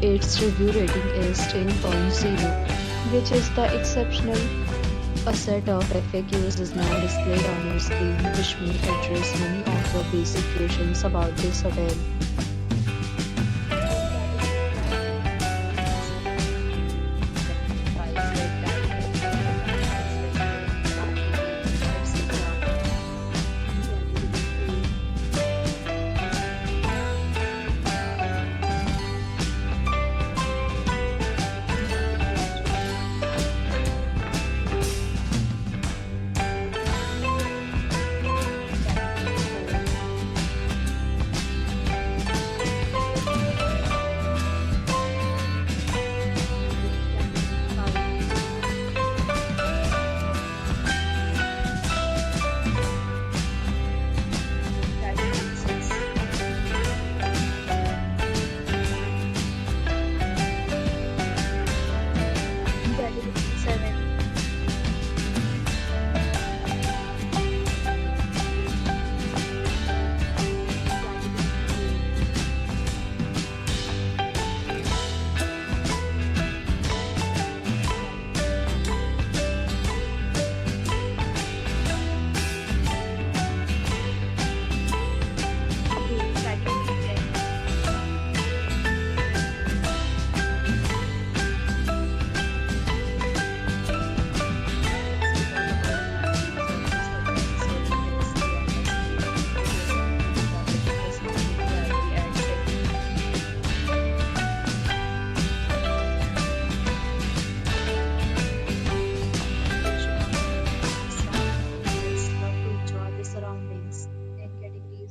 Its review rating is 10.0, which is the exceptional. A set of FAQs is now displayed on your screen, which may address many of your basic questions about this hotel.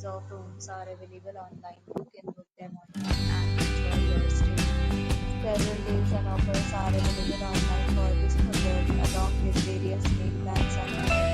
Of rooms are available online. You can book them online and enjoy your stay. Several deals and offers are available online for this hotel, along with various meal plans and